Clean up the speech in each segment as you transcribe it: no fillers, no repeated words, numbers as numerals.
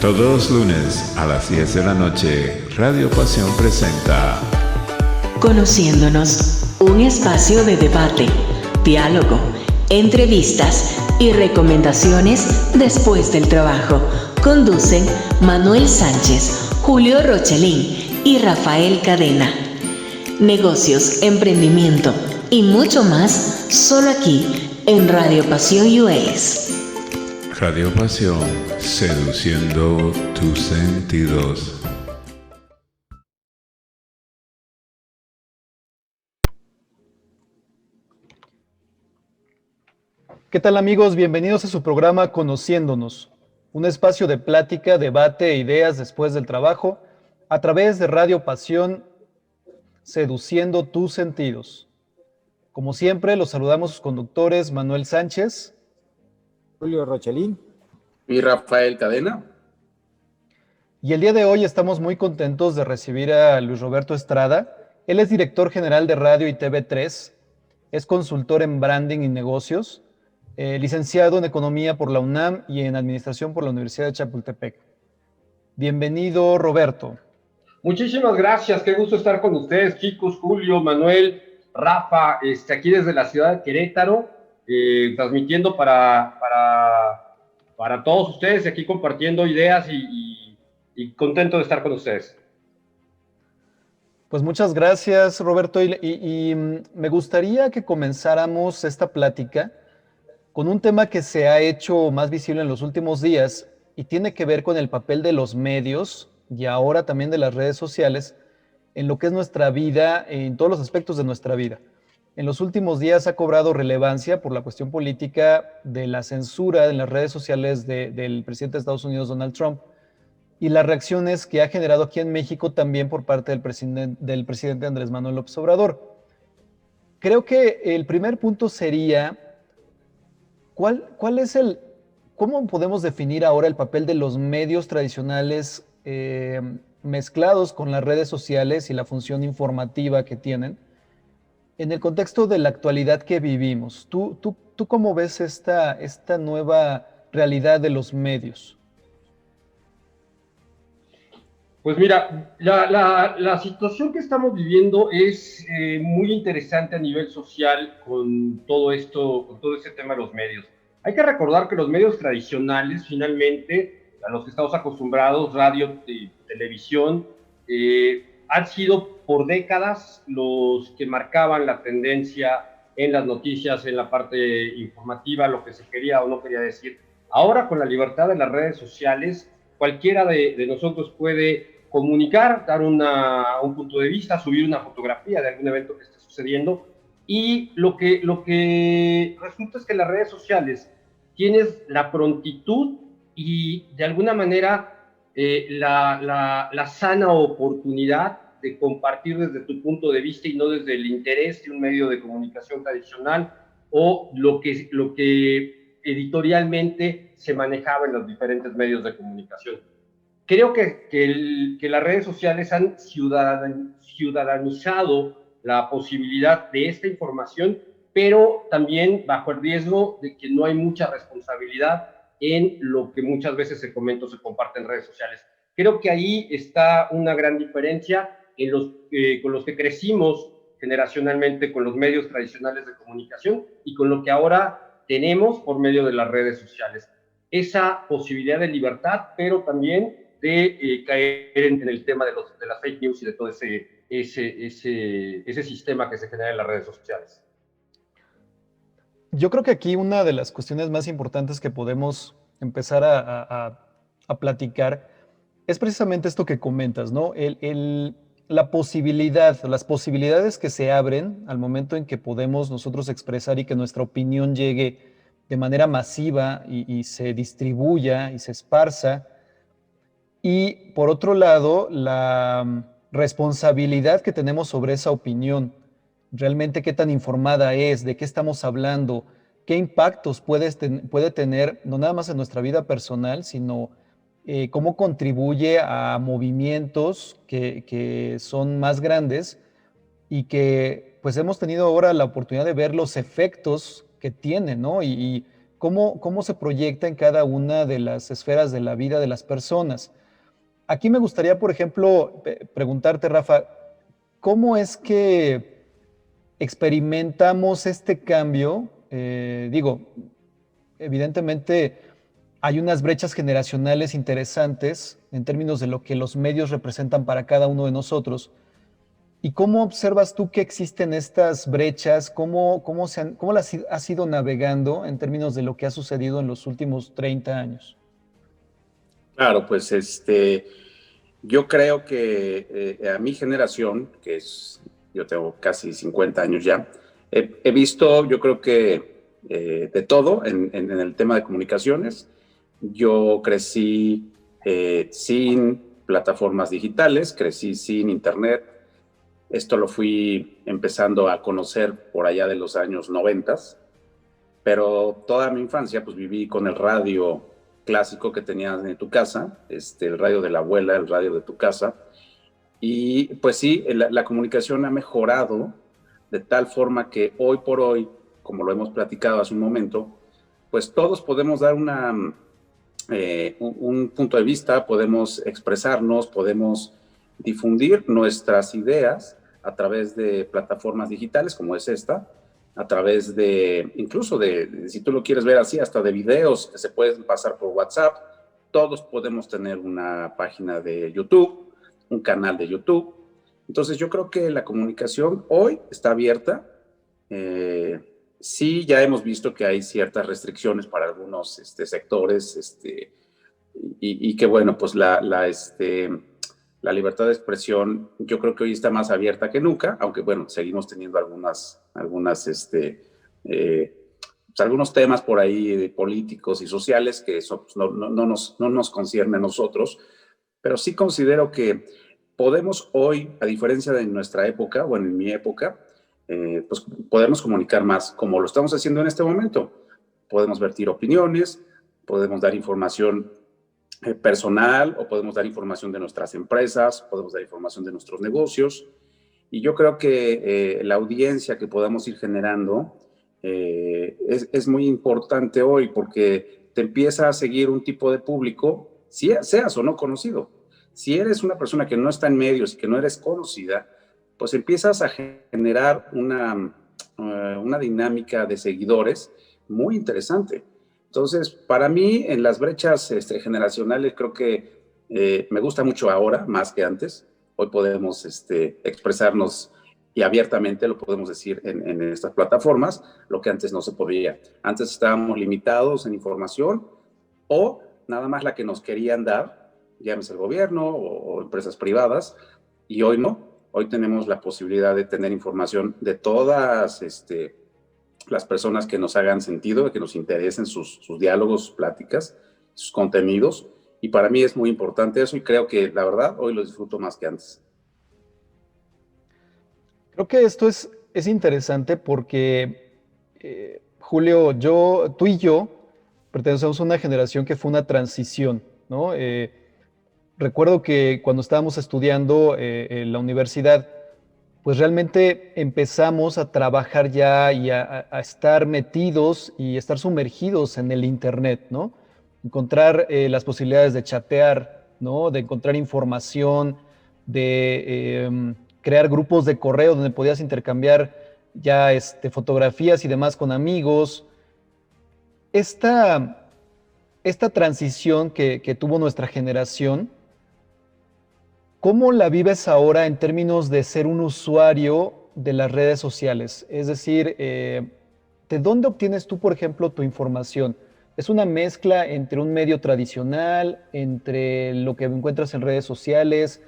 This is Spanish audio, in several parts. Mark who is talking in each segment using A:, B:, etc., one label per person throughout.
A: Todos los lunes a las 10 de la noche, Radio Pasión presenta
B: Conociéndonos, un espacio de debate, diálogo, entrevistas y recomendaciones después del trabajo. Conducen Manuel Sánchez, Julio Rochelín y Rafael Cadena. Negocios, emprendimiento y mucho más, solo aquí en Radio Pasión US.
A: Radio Pasión, seduciendo tus sentidos.
C: ¿Qué tal, amigos? Bienvenidos a su programa Conociéndonos, un espacio de plática, debate e ideas después del trabajo a través de Radio Pasión, seduciendo tus sentidos. Como siempre, los saludamos sus conductores Manuel Sánchez,
D: Julio Rochelín
E: y Rafael Cadena.
C: Y el día de hoy estamos muy contentos de recibir a Luis Roberto Estrada. Él es director general de Radio y TV3, es consultor en branding y negocios, licenciado en Economía por la UNAM y en Administración por la Universidad de Chapultepec. Bienvenido, Roberto.
E: Muchísimas gracias, qué gusto estar con ustedes, chicos, Julio, Manuel, Rafa, aquí desde la ciudad de Querétaro, transmitiendo para todos ustedes, aquí compartiendo ideas y contento de estar con ustedes.
C: Pues muchas gracias, Roberto, y me gustaría que comenzáramos esta plática con un tema que se ha hecho más visible en los últimos días y tiene que ver con el papel de los medios y ahora también de las redes sociales en lo que es nuestra vida, en todos los aspectos de nuestra vida. En los últimos días ha cobrado relevancia por la cuestión política de la censura en las redes sociales del presidente de Estados Unidos, Donald Trump, y las reacciones que ha generado aquí en México también por parte del presidente Andrés Manuel López Obrador. Creo que el primer punto sería, ¿cómo podemos definir ahora el papel de los medios tradicionales mezclados con las redes sociales y la función informativa que tienen en el contexto de la actualidad que vivimos? ¿Tú cómo ves esta nueva realidad de los medios?
E: Pues mira, la situación que estamos viviendo es muy interesante a nivel social con todo este tema de los medios. Hay que recordar que los medios tradicionales, finalmente, a los que estamos acostumbrados, radio, televisión, han sido por décadas los que marcaban la tendencia en las noticias, en la parte informativa, lo que se quería o no quería decir. Ahora, con la libertad de las redes sociales, cualquiera de nosotros puede comunicar, dar un punto de vista, subir una fotografía de algún evento que esté sucediendo, y lo que resulta es que las redes sociales tienes la prontitud y de alguna manera la sana oportunidad de compartir desde tu punto de vista y no desde el interés de un medio de comunicación tradicional o lo que editorialmente se manejaba en los diferentes medios de comunicación. Creo que las redes sociales han ciudadanizado la posibilidad de esta información, pero también bajo el riesgo de que no hay mucha responsabilidad en lo que muchas veces se comenta o se comparte en redes sociales. Creo que ahí está una gran diferencia con los que crecimos generacionalmente con los medios tradicionales de comunicación y con lo que ahora tenemos por medio de las redes sociales. Esa posibilidad de libertad, pero también de caer en el tema de las fake news y de todo ese sistema que se genera en las redes sociales.
C: Yo creo que aquí una de las cuestiones más importantes que podemos empezar a platicar es precisamente esto que comentas, ¿no? Las posibilidades que se abren al momento en que podemos nosotros expresar y que nuestra opinión llegue de manera masiva y se distribuya y se esparza. Y por otro lado, la responsabilidad que tenemos sobre esa opinión, realmente qué tan informada es, de qué estamos hablando, qué impactos puede tener, no nada más en nuestra vida personal, sino cómo contribuye a movimientos que son más grandes y que pues hemos tenido ahora la oportunidad de ver los efectos que tienen, ¿no? Y cómo se proyecta en cada una de las esferas de la vida de las personas. Aquí me gustaría, por ejemplo, preguntarte, Rafa, ¿cómo es que experimentamos este cambio? Digo, evidentemente hay unas brechas generacionales interesantes en términos de lo que los medios representan para cada uno de nosotros. ¿Y cómo observas tú que existen estas brechas? ¿Cómo las has ido navegando en términos de lo que ha sucedido en los últimos 30 años?
F: Claro, pues yo creo que a mi generación, yo tengo casi 50 años ya, he visto, yo creo que de todo en el tema de comunicaciones. Yo crecí sin plataformas digitales, crecí sin internet. Esto lo fui empezando a conocer por allá de los años 90, pero toda mi infancia pues viví con el radio clásico que tenías en tu casa, el radio de la abuela, el radio de tu casa. Y pues sí, la comunicación ha mejorado de tal forma que hoy por hoy, como lo hemos platicado hace un momento, pues todos podemos dar un punto de vista, podemos expresarnos, podemos difundir nuestras ideas a través de plataformas digitales como es esta, a través de, incluso si tú lo quieres ver así, hasta de videos que se pueden pasar por WhatsApp. Todos podemos tener una página de YouTube, un canal de YouTube. Entonces yo creo que la comunicación hoy está abierta. Sí, ya hemos visto que hay ciertas restricciones para algunos sectores, y que bueno, pues la libertad de expresión yo creo que hoy está más abierta que nunca, aunque bueno, seguimos teniendo algunos temas por ahí políticos y sociales que eso pues, no nos concierne a nosotros, pero sí considero que podemos hoy, a diferencia de nuestra época, bueno, en mi época, pues podemos comunicar más, como lo estamos haciendo en este momento. Podemos vertir opiniones, podemos dar información personal, o podemos dar información de nuestras empresas, podemos dar información de nuestros negocios. Y yo creo que la audiencia que podamos ir generando es muy importante hoy, porque te empieza a seguir un tipo de público, seas o no conocido. Si eres una persona que no está en medios y que no eres conocida, pues empiezas a generar una dinámica de seguidores muy interesante. Entonces, para mí, en las brechas generacionales, creo que me gusta mucho ahora, más que antes. Hoy podemos expresarnos y abiertamente lo podemos decir en estas plataformas, lo que antes no se podía. Antes estábamos limitados en información o nada más la que nos querían dar, llámese el gobierno o empresas privadas, y hoy no. Hoy tenemos la posibilidad de tener información de todas las personas que nos hagan sentido, que nos interesen sus diálogos, sus pláticas, sus contenidos. Y para mí es muy importante eso y creo que, la verdad, hoy lo disfruto más que antes.
C: Creo que esto es interesante porque, Julio, tú y yo pertenecemos a una generación que fue una transición, ¿no? Recuerdo que cuando estábamos estudiando en la universidad, pues realmente empezamos a trabajar ya y a estar metidos y estar sumergidos en el Internet, ¿no? Encontrar las posibilidades de chatear, ¿no? De encontrar información, de crear grupos de correo donde podías intercambiar ya fotografías y demás con amigos. Esta transición que tuvo nuestra generación, ¿cómo la vives ahora en términos de ser un usuario de las redes sociales? Es decir, ¿de dónde obtienes tú, por ejemplo, tu información? ¿Es una mezcla entre un medio tradicional, entre lo que encuentras en redes sociales?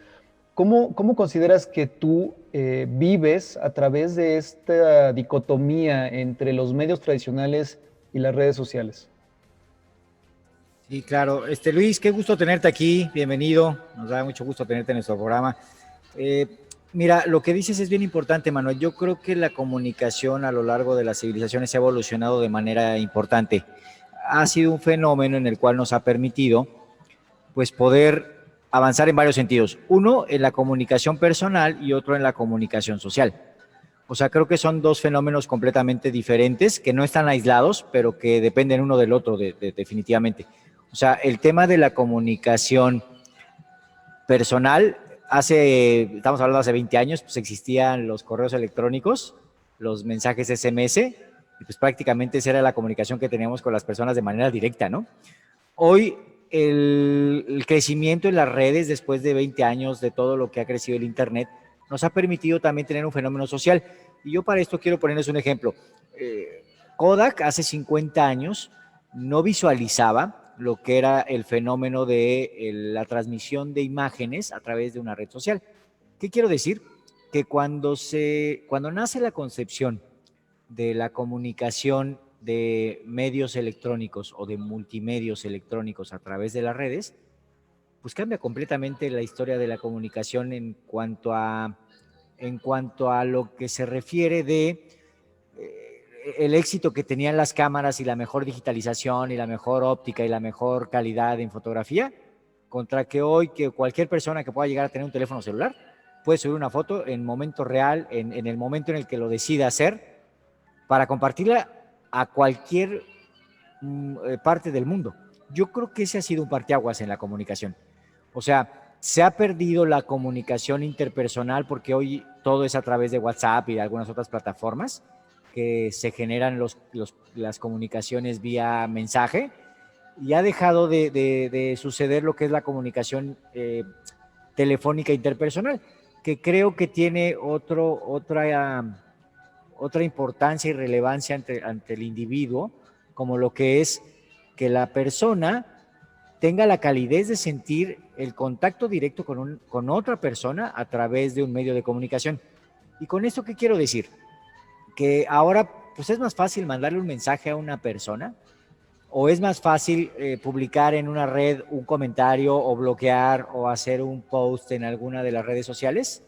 C: ¿Cómo consideras que tú vives a través de esta dicotomía entre los medios tradicionales y las redes sociales?
D: Sí, claro. Luis, qué gusto tenerte aquí. Bienvenido. Nos da mucho gusto tenerte en nuestro programa. Mira, lo que dices es bien importante, Manuel. Yo creo que la comunicación a lo largo de las civilizaciones se ha evolucionado de manera importante. Ha sido un fenómeno en el cual nos ha permitido, pues, poder avanzar en varios sentidos. Uno, en la comunicación personal y otro en la comunicación social. O sea, creo que son dos fenómenos completamente diferentes, que no están aislados, pero que dependen uno del otro definitivamente. O sea, el tema de la comunicación personal, estamos hablando hace 20 años, pues existían los correos electrónicos, los mensajes SMS, y pues prácticamente esa era la comunicación que teníamos con las personas de manera directa, ¿no? Hoy el crecimiento en las redes, después de 20 años de todo lo que ha crecido el Internet, nos ha permitido también tener un fenómeno social. Y yo para esto quiero ponerles un ejemplo. Kodak hace 50 años no visualizaba lo que era el fenómeno de la transmisión de imágenes a través de una red social. ¿Qué quiero decir? Que cuando nace la concepción de la comunicación de medios electrónicos o de multimedios electrónicos a través de las redes, pues cambia completamente la historia de la comunicación en cuanto a lo que se refiere de el éxito que tenían las cámaras y la mejor digitalización y la mejor óptica y la mejor calidad en fotografía, contra que hoy que cualquier persona que pueda llegar a tener un teléfono celular puede subir una foto en momento real, en el momento en el que lo decida hacer, para compartirla a cualquier parte del mundo. Yo creo que ese ha sido un parteaguas en la comunicación. O sea, se ha perdido la comunicación interpersonal porque hoy todo es a través de WhatsApp y de algunas otras plataformas que se generan las comunicaciones vía mensaje, y ha dejado de suceder lo que es la comunicación telefónica interpersonal, que creo que tiene otra importancia y relevancia ante el individuo, como lo que es que la persona tenga la calidez de sentir el contacto directo con otra persona a través de un medio de comunicación. ¿Y con esto qué quiero decir? Que ahora pues es más fácil mandarle un mensaje a una persona, o es más fácil publicar en una red un comentario o bloquear o hacer un post en alguna de las redes sociales,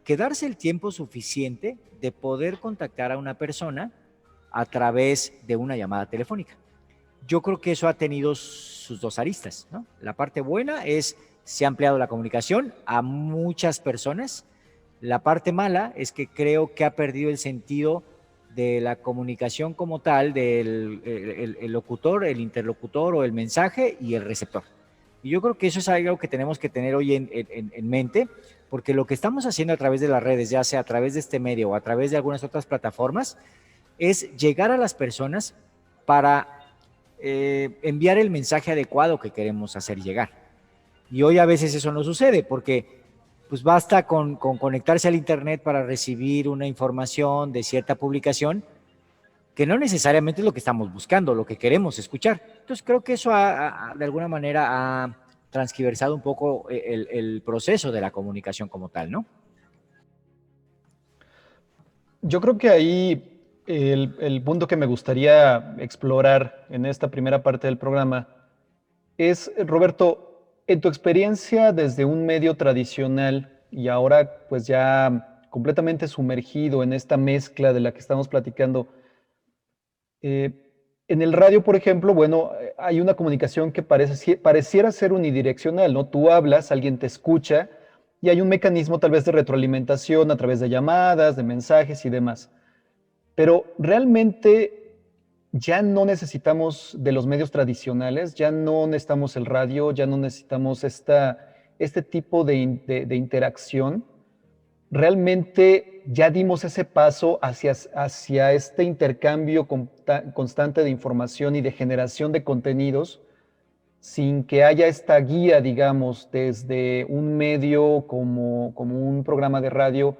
D: que darse el tiempo suficiente de poder contactar a una persona a través de una llamada telefónica. Yo creo que eso ha tenido sus dos aristas, ¿no? La parte buena es se ha ampliado la comunicación a muchas personas. La parte mala es que creo que ha perdido el sentido de la comunicación como tal, del el locutor, el interlocutor o el mensaje y el receptor. Y yo creo que eso es algo que tenemos que tener hoy en mente, porque lo que estamos haciendo a través de las redes, ya sea a través de este medio o a través de algunas otras plataformas, es llegar a las personas para enviar el mensaje adecuado que queremos hacer llegar. Y hoy a veces eso no sucede, porque pues basta con conectarse al internet para recibir una información de cierta publicación que no necesariamente es lo que estamos buscando, lo que queremos escuchar. Entonces creo que eso de alguna manera ha transgiversado un poco el proceso de la comunicación como tal, ¿no?
C: Yo creo que ahí el punto que me gustaría explorar en esta primera parte del programa es, Roberto, en tu experiencia desde un medio tradicional y ahora pues ya completamente sumergido en esta mezcla de la que estamos platicando, en el radio, por ejemplo, bueno, hay una comunicación que pareciera ser unidireccional, ¿no? Tú hablas, alguien te escucha y hay un mecanismo tal vez de retroalimentación a través de llamadas, de mensajes y demás. Pero realmente ya no necesitamos de los medios tradicionales, ya no necesitamos el radio, ya no necesitamos este tipo de interacción. Realmente ya dimos ese paso hacia este intercambio constante de información y de generación de contenidos sin que haya esta guía, digamos, desde un medio como un programa de radio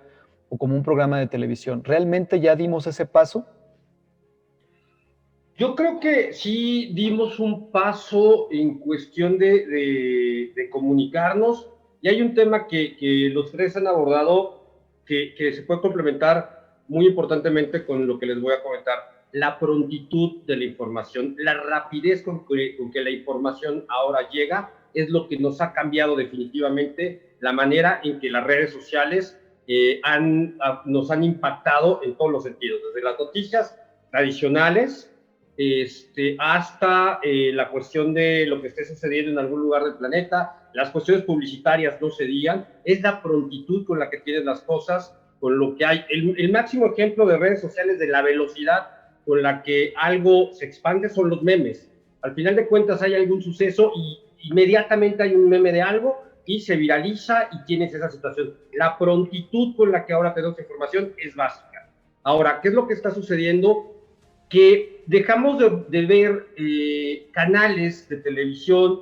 C: o como un programa de televisión. ¿Realmente ya dimos ese paso?
E: Yo creo que sí dimos un paso en cuestión de comunicarnos, y hay un tema que los tres han abordado que se puede complementar muy importantemente con lo que les voy a comentar: la prontitud de la información, la rapidez con que la información ahora llega, es lo que nos ha cambiado definitivamente la manera en que las redes sociales nos han impactado en todos los sentidos, desde las noticias tradicionales hasta la cuestión de lo que esté sucediendo en algún lugar del planeta. Las cuestiones publicitarias no se digan, es la prontitud con la que tienen las cosas, con lo que hay. El máximo ejemplo de redes sociales de la velocidad con la que algo se expande son los memes. Al final de cuentas hay algún suceso y inmediatamente hay un meme de algo y se viraliza y tienes esa situación. La prontitud con la que ahora tenemos información es básica. Ahora, ¿qué es lo que está sucediendo? Que dejamos de ver canales de televisión,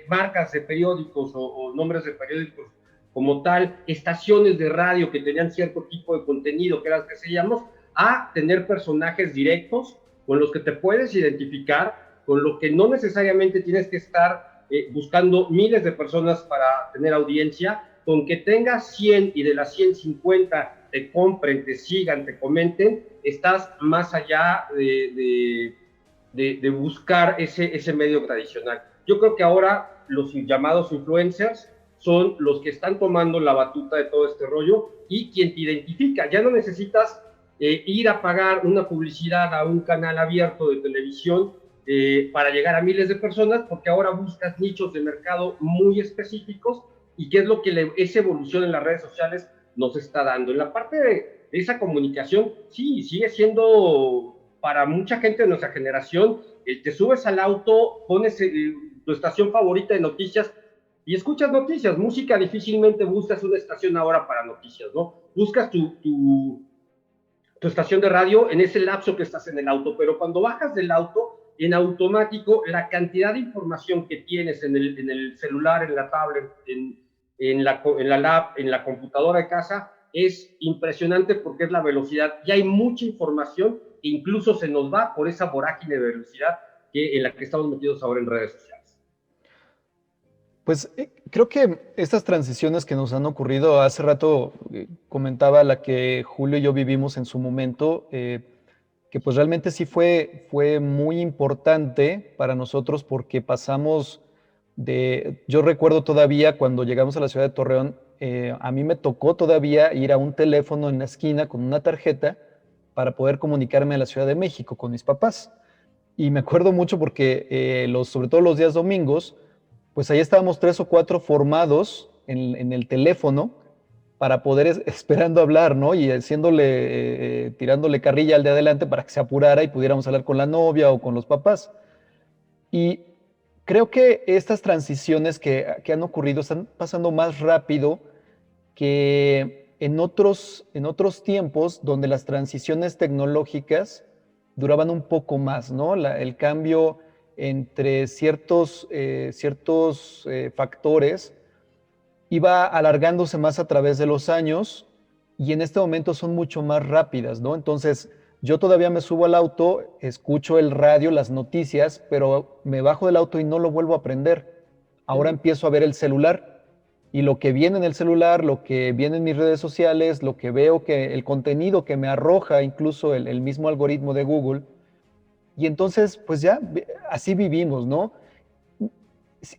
E: marcas de periódicos o nombres de periódicos como tal, estaciones de radio que tenían cierto tipo de contenido, que era lo que seguíamos, a tener personajes directos con los que te puedes identificar, con lo que no necesariamente tienes que estar buscando miles de personas para tener audiencia, con que tengas 100 y de las 150 te compren, te sigan, te comenten, estás más allá de buscar ese medio tradicional. Yo creo que ahora los llamados influencers son los que están tomando la batuta de todo este rollo y quien te identifica. Ya no necesitas ir a pagar una publicidad a un canal abierto de televisión para llegar a miles de personas, porque ahora buscas nichos de mercado muy específicos y qué es lo que esa evolución en las redes sociales nos está dando. En la parte de esa comunicación, sí, sigue siendo para mucha gente de nuestra generación, te subes al auto, pones tu estación favorita de noticias y escuchas noticias. Música difícilmente buscas una estación ahora para noticias, ¿no? Buscas tu estación de radio en ese lapso que estás en el auto, pero cuando bajas del auto, en automático, la cantidad de información que tienes en el celular, en la tablet, en la lab, en la computadora de casa, es impresionante porque es la velocidad. Y hay mucha información que incluso se nos va por esa vorágine de velocidad en la que estamos metidos ahora en redes sociales.
C: Pues creo que estas transiciones que nos han ocurrido, hace rato comentaba la que Julio y yo vivimos en su momento, que pues realmente sí fue muy importante para nosotros porque pasamos yo recuerdo todavía cuando llegamos a la ciudad de Torreón, a mí me tocó todavía ir a un teléfono en la esquina con una tarjeta para poder comunicarme a la Ciudad de México con mis papás. Y me acuerdo mucho porque sobre todo los días domingos, pues ahí estábamos 3 o 4 formados en el teléfono para poder esperando hablar, ¿no? Y tirándole carrilla al de adelante para que se apurara y pudiéramos hablar con la novia o con los papás. Y creo que estas transiciones que han ocurrido están pasando más rápido que en otros tiempos donde las transiciones tecnológicas duraban un poco más, ¿no? El cambio entre ciertos factores iba alargándose más a través de los años y en este momento son mucho más rápidas, ¿no? Entonces, yo todavía me subo al auto, escucho el radio, las noticias, pero me bajo del auto y no lo vuelvo a prender. Ahora empiezo a ver el celular y lo que viene en el celular, lo que viene en mis redes sociales, lo que veo, el contenido que me arroja incluso el mismo algoritmo de Google. Y entonces, pues ya, así vivimos, ¿no?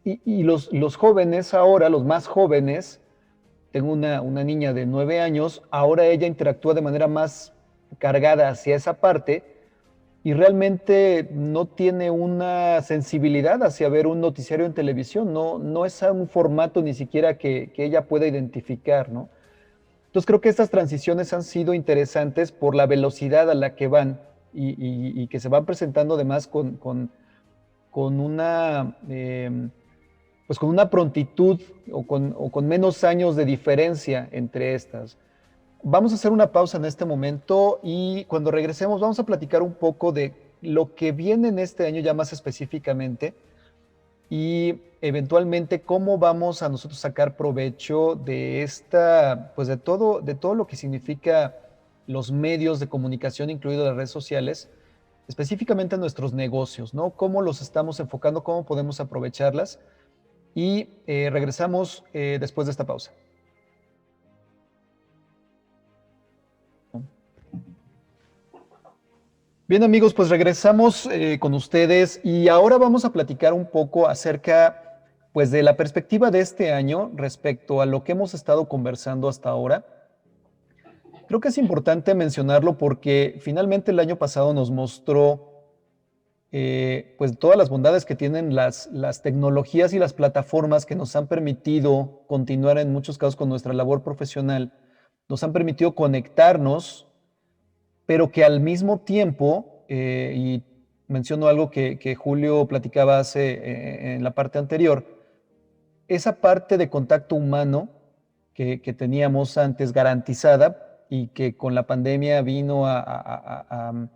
C: Y los jóvenes ahora, los más jóvenes, tengo una niña de 9 años, ahora ella interactúa de manera más cargada hacia esa parte y realmente no tiene una sensibilidad hacia ver un noticiario en televisión, no es un formato ni siquiera que ella pueda identificar, ¿no? Entonces creo que estas transiciones han sido interesantes por la velocidad a la que van y que se van presentando además con una prontitud o con menos años de diferencia entre estas. Vamos a hacer una pausa en este momento y cuando regresemos vamos a platicar un poco de lo que viene en este año ya más específicamente y eventualmente cómo vamos a nosotros sacar provecho de de todo lo que significa los medios de comunicación, incluidas las redes sociales, específicamente en nuestros negocios, ¿no? Cómo los estamos enfocando, cómo podemos aprovecharlas y regresamos después de esta pausa. Bien amigos, pues regresamos con ustedes y ahora vamos a platicar un poco acerca pues de la perspectiva de este año respecto a lo que hemos estado conversando hasta ahora. Creo que es importante mencionarlo porque finalmente el año pasado nos mostró pues todas las bondades que tienen las tecnologías y las plataformas que nos han permitido continuar en muchos casos con nuestra labor profesional nos han permitido conectarnos, pero que al mismo tiempo, y menciono algo que Julio platicaba en la parte anterior, esa parte de contacto humano que teníamos antes garantizada y que con la pandemia vino a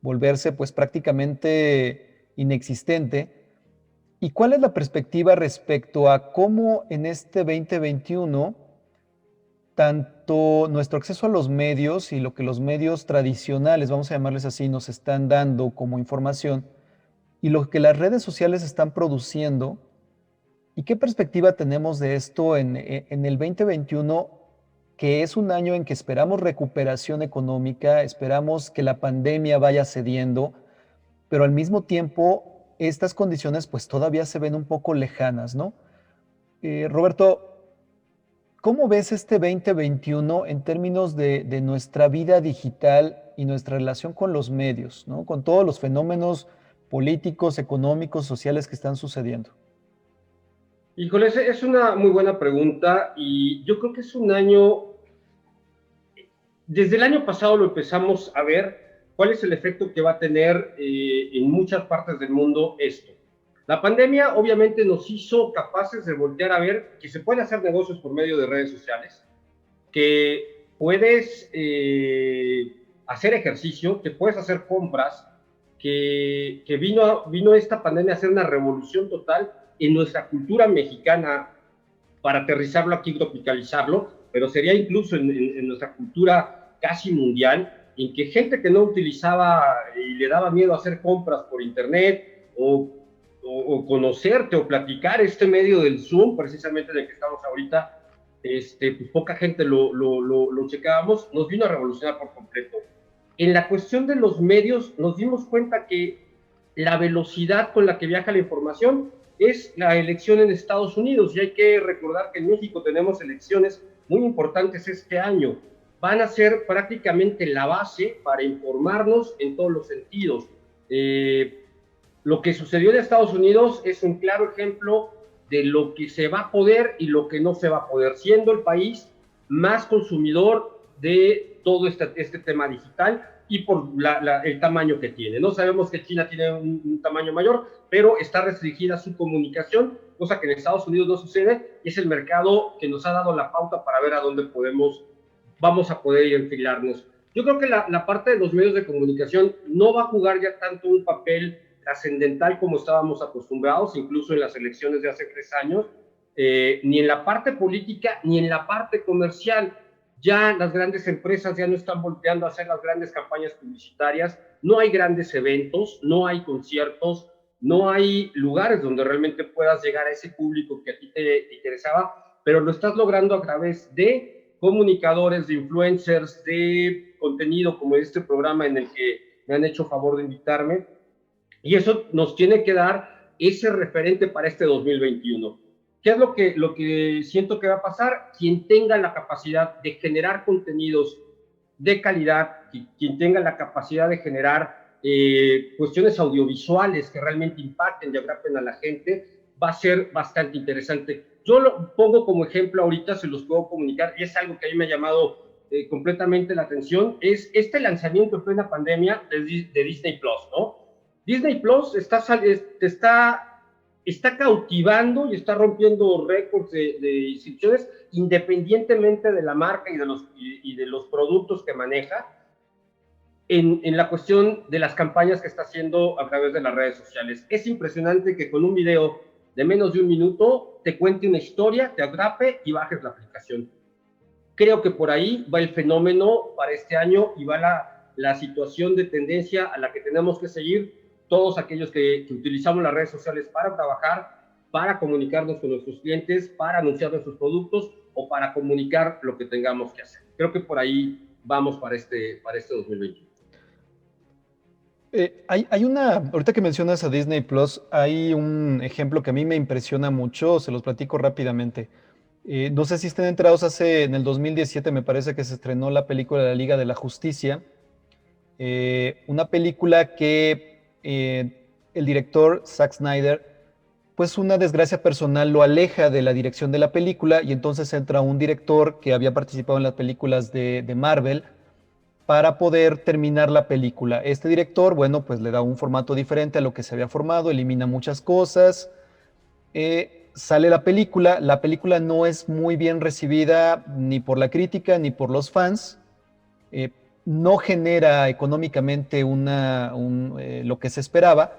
C: volverse pues prácticamente inexistente. ¿Y cuál es la perspectiva respecto a cómo en este 2021 tanto nuestro acceso a los medios y lo que los medios tradicionales, vamos a llamarles así, nos están dando como información y lo que las redes sociales están produciendo? ¿Y qué perspectiva tenemos de esto en el 2021, que es un año en que esperamos recuperación económica, esperamos que la pandemia vaya cediendo, pero al mismo tiempo estas condiciones pues todavía se ven un poco lejanas, ¿no? Roberto, ¿cómo ves este 2021 en términos de nuestra vida digital y nuestra relación con los medios, ¿no? Con todos los fenómenos políticos, económicos, sociales que están sucediendo?
E: Híjole, es una muy buena pregunta y yo creo que es un año, desde el año pasado lo empezamos a ver cuál es el efecto que va a tener en muchas partes del mundo esto. La pandemia obviamente nos hizo capaces de voltear a ver que se puede hacer negocios por medio de redes sociales, que puedes hacer ejercicio, que puedes hacer compras, que vino esta pandemia a hacer una revolución total en nuestra cultura mexicana, para aterrizarlo aquí, tropicalizarlo, pero sería incluso en nuestra cultura casi mundial, en que gente que no utilizaba y le daba miedo hacer compras por internet o conocerte o platicar este medio del Zoom, precisamente del que estamos ahorita, pues poca gente lo checábamos, nos vino a revolucionar por completo. En la cuestión de los medios nos dimos cuenta que la velocidad con la que viaja la información es la elección en Estados Unidos, y hay que recordar que en México tenemos elecciones muy importantes este año. Van a ser prácticamente la base para informarnos en todos los sentidos. Lo que sucedió en Estados Unidos es un claro ejemplo de lo que se va a poder y lo que no se va a poder, siendo el país más consumidor de todo este tema digital y por el tamaño que tiene. No sabemos que China tiene un tamaño mayor, pero está restringida su comunicación, cosa que en Estados Unidos no sucede, y es el mercado que nos ha dado la pauta para ver a dónde vamos a poder enfilarnos. Yo creo que la parte de los medios de comunicación no va a jugar ya tanto un papel trascendental como estábamos acostumbrados, incluso en las elecciones de hace 3 años, ni en la parte política, ni en la parte comercial. Ya las grandes empresas ya no están volteando a hacer las grandes campañas publicitarias, no hay grandes eventos, no hay conciertos, no hay lugares donde realmente puedas llegar a ese público que a ti te interesaba, pero lo estás logrando a través de comunicadores, de influencers, de contenido como este programa en el que me han hecho favor de invitarme, y eso nos tiene que dar ese referente para este 2021. ¿Qué es lo que siento que va a pasar? Quien tenga la capacidad de generar contenidos de calidad, quien tenga la capacidad de generar cuestiones audiovisuales que realmente impacten y atrapen a la gente, va a ser bastante interesante. Yo lo pongo como ejemplo ahorita, se los puedo comunicar, y es algo que a mí me ha llamado completamente la atención, es este lanzamiento en plena pandemia de Disney Plus, ¿no? Disney Plus está cautivando y está rompiendo récords de inscripciones, independientemente de la marca y de los productos que maneja, en la cuestión de las campañas que está haciendo a través de las redes sociales. Es impresionante que con un video de menos de 1 minuto te cuente una historia, te atrape y bajes la aplicación. Creo que por ahí va el fenómeno para este año y va la situación de tendencia a la que tenemos que seguir todos aquellos que utilizamos las redes sociales para trabajar, para comunicarnos con nuestros clientes, para anunciar nuestros productos o para comunicar lo que tengamos que hacer. Creo que por ahí vamos para este 2021.
C: Ahorita que mencionas a Disney Plus, hay un ejemplo que a mí me impresiona mucho, se los platico rápidamente. No sé si estén enterados, en el 2017 me parece que se estrenó la película de la Liga de la Justicia, una película que el director Zack Snyder pues una desgracia personal lo aleja de la dirección de la película y entonces entra un director que había participado en las películas de Marvel para poder terminar la película. Este director, bueno, pues le da un formato diferente a lo que se había formado, elimina muchas cosas, sale la película no es muy bien recibida ni por la crítica ni por los fans, no genera económicamente lo que se esperaba,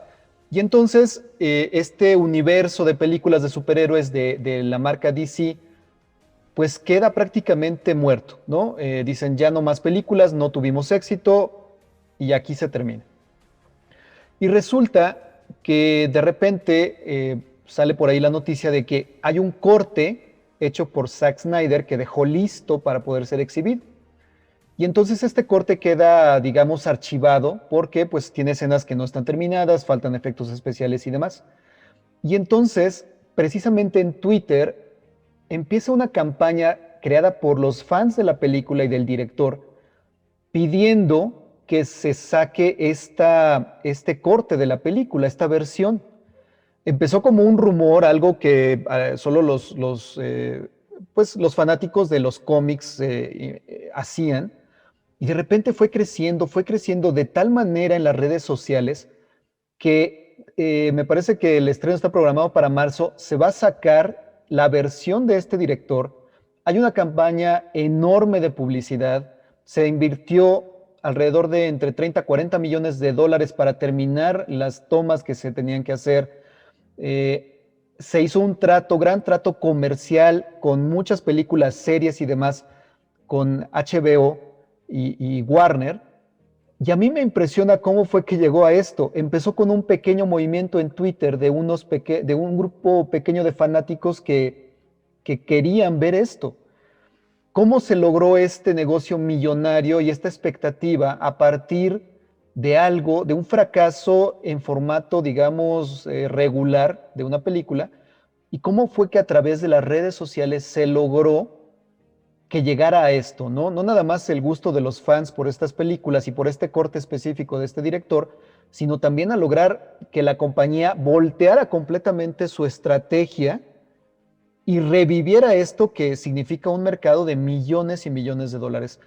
C: y entonces este universo de películas de superhéroes de la marca DC pues queda prácticamente muerto, ¿no? Dicen ya no más películas, no tuvimos éxito y aquí se termina. Y resulta que de repente sale por ahí la noticia de que hay un corte hecho por Zack Snyder que dejó listo para poder ser exhibido. Y entonces este corte queda, digamos, archivado porque pues tiene escenas que no están terminadas, faltan efectos especiales y demás. Y entonces, precisamente en Twitter, empieza una campaña creada por los fans de la película y del director pidiendo que se saque este corte de la película, esta versión. Empezó como un rumor, algo que solo pues, los fanáticos de los cómics hacían, y de repente fue creciendo de tal manera en las redes sociales que me parece que el estreno está programado para marzo, se va a sacar la versión de este director. Hay una campaña enorme de publicidad, se invirtió alrededor de entre 30 a 40 millones de dólares para terminar las tomas que se tenían que hacer. Se hizo un gran trato comercial con muchas películas, series y demás, con HBO y Warner. Y a mí me impresiona cómo fue que llegó a esto. Empezó con un pequeño movimiento en Twitter de un grupo pequeño de fanáticos que querían ver esto. ¿Cómo se logró este negocio millonario y esta expectativa a partir de un fracaso en formato, digamos, regular de una película? ¿Y cómo fue que a través de las redes sociales se logró que llegara a esto, ¿no? No nada más el gusto de los fans por estas películas y por este corte específico de este director, sino también a lograr que la compañía volteara completamente su estrategia y reviviera esto que significa un mercado de millones y millones de dólares.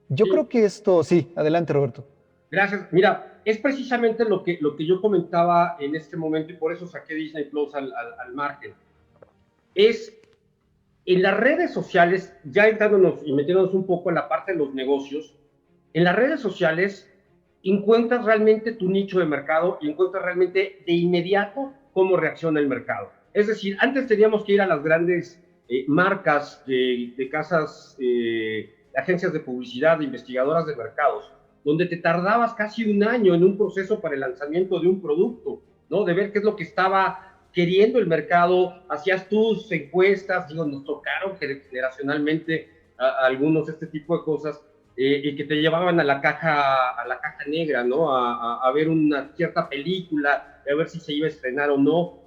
C: Yo
E: Sí.
C: creo que esto, sí, adelante Roberto.
E: Gracias. Mira, es precisamente lo que yo comentaba en este momento y por eso saqué Disney Plus al margen. Es en las redes sociales, ya entrándonos y metiéndonos un poco en la parte de los negocios, en las redes sociales encuentras realmente tu nicho de mercado y encuentras realmente de inmediato cómo reacciona el mercado. Es decir, antes teníamos que ir a las grandes marcas de casas, agencias de publicidad, de investigadoras de mercados, donde te tardabas casi un año en un proceso para el lanzamiento de un producto, ¿no? De ver qué es lo que estaba queriendo el mercado, hacías tus encuestas, digo, nos tocaron generacionalmente a algunos este tipo de cosas, y que te llevaban a la caja negra, ¿no? A ver una cierta película, a ver si se iba a estrenar o no.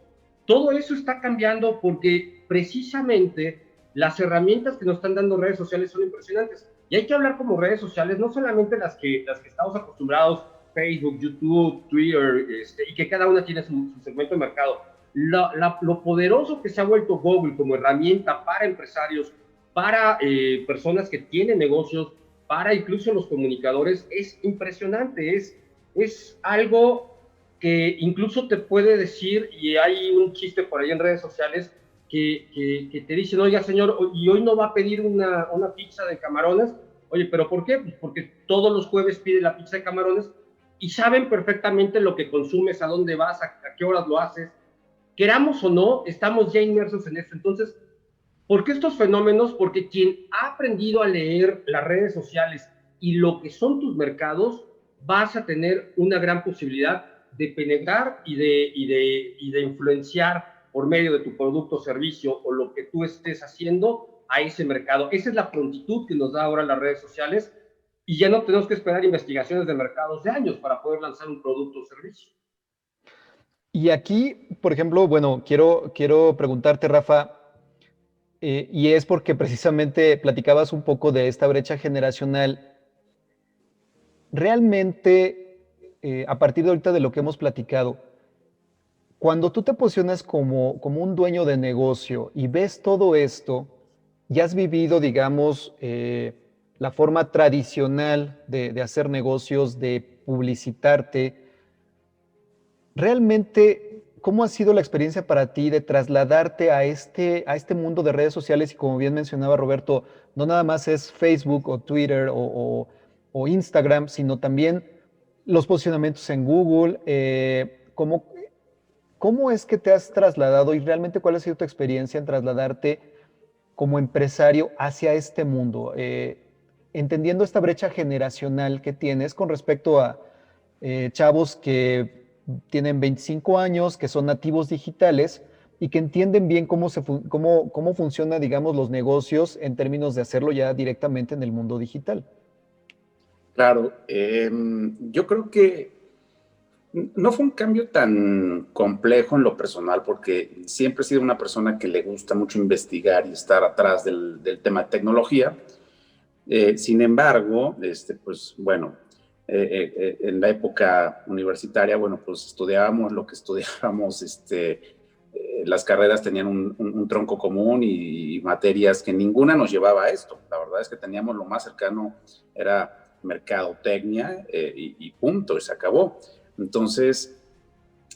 E: Todo eso está cambiando porque precisamente las herramientas que nos están dando redes sociales son impresionantes. Y hay que hablar como redes sociales, no solamente las que estamos acostumbrados, Facebook, YouTube, Twitter, y que cada una tiene su segmento de mercado. Lo poderoso que se ha vuelto Google como herramienta para empresarios, para personas que tienen negocios, para incluso los comunicadores, es impresionante, es algo que incluso te puede decir, y hay un chiste por ahí en redes sociales, que te dicen, oiga señor, y hoy no va a pedir una pizza de camarones. Oye, ¿pero por qué? Pues porque todos los jueves pide la pizza de camarones y saben perfectamente lo que consumes, a dónde vas, a qué horas lo haces. Queramos o no, estamos ya inmersos en esto. Entonces, ¿por qué estos fenómenos? Porque quien ha aprendido a leer las redes sociales y lo que son tus mercados, vas a tener una gran posibilidad de penetrar y de influenciar por medio de tu producto o servicio o lo que tú estés haciendo a ese mercado. Esa es la prontitud que nos da ahora las redes sociales y ya no tenemos que esperar investigaciones de mercados de años para poder lanzar un producto o servicio.
C: Y aquí, por ejemplo, bueno, quiero preguntarte, Rafa, y es porque precisamente platicabas un poco de esta brecha generacional. Realmente, a partir de ahorita de lo que hemos platicado, Cuando tú te posicionas como un dueño de negocio y ves todo esto, ya has vivido, digamos, la forma tradicional de hacer negocios, de publicitarte. Realmente, ¿cómo ha sido la experiencia para ti de trasladarte a este mundo de redes sociales? Y como bien mencionaba Roberto, no nada más es Facebook o Twitter o Instagram, sino también los posicionamientos en Google. ¿Cómo es que te has trasladado y realmente cuál ha sido tu experiencia en trasladarte como empresario hacia este mundo? Entendiendo esta brecha generacional que tienes con respecto a chavos que tienen 25 años, que son nativos digitales y que entienden bien cómo funciona, digamos, los negocios en términos de hacerlo ya directamente en el mundo digital.
F: Claro, yo creo que no fue un cambio tan complejo en lo personal, porque siempre he sido una persona que le gusta mucho investigar y estar atrás del tema de tecnología. Sin embargo, pues bueno, en la época universitaria, bueno, pues estudiábamos lo que estudiábamos, las carreras tenían un tronco común y materias que ninguna nos llevaba a esto. La verdad es que teníamos lo más cercano, era mercadotecnia y punto, y se acabó. Entonces,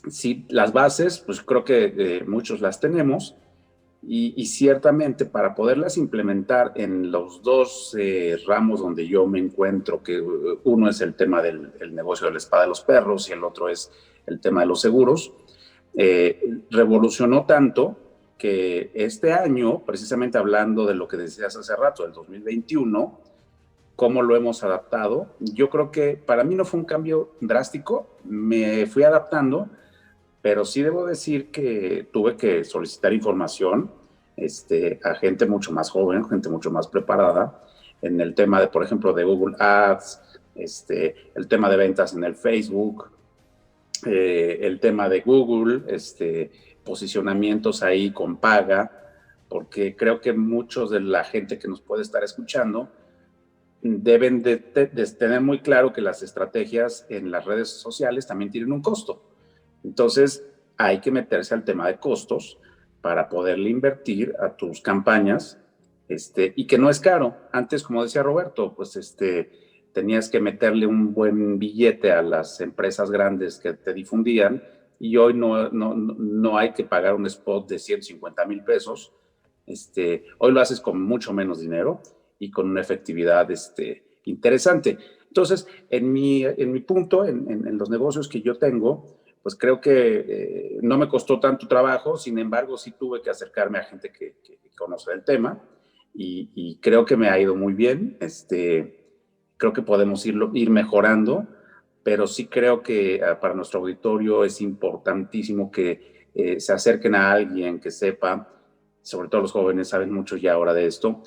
F: sí, las bases, pues creo que muchos las tenemos y ciertamente para poderlas implementar en los dos ramos donde yo me encuentro, que uno es el tema del negocio de la espada de los perros y el otro es el tema de los seguros, revolucionó tanto que este año, precisamente hablando de lo que decías hace rato, del 2021, cómo lo hemos adaptado. Yo creo que para mí no fue un cambio drástico, me fui adaptando, pero sí debo decir que tuve que solicitar información a gente mucho más joven, gente mucho más preparada, en el tema de, por ejemplo, de Google Ads, el tema de ventas en el Facebook, el tema de Google, posicionamientos ahí con paga, porque creo que muchos de la gente que nos puede estar escuchando deben de tener muy claro que las estrategias en las redes sociales también tienen un costo. Entonces, hay que meterse al tema de costos para poderle invertir a tus campañas, y que no es caro. Antes, como decía Roberto, pues tenías que meterle un buen billete a las empresas grandes que te difundían y hoy no hay que pagar un spot de 150,000 pesos. Hoy lo haces con mucho menos dinero y con una efectividad interesante. Entonces, en mi punto, en los negocios que yo tengo, pues creo que no me costó tanto trabajo, sin embargo, sí tuve que acercarme a gente que conoce el tema y creo que me ha ido muy bien. Creo que podemos ir mejorando, pero sí creo que para nuestro auditorio es importantísimo que se acerquen a alguien que sepa, sobre todo los jóvenes saben mucho ya ahora de esto,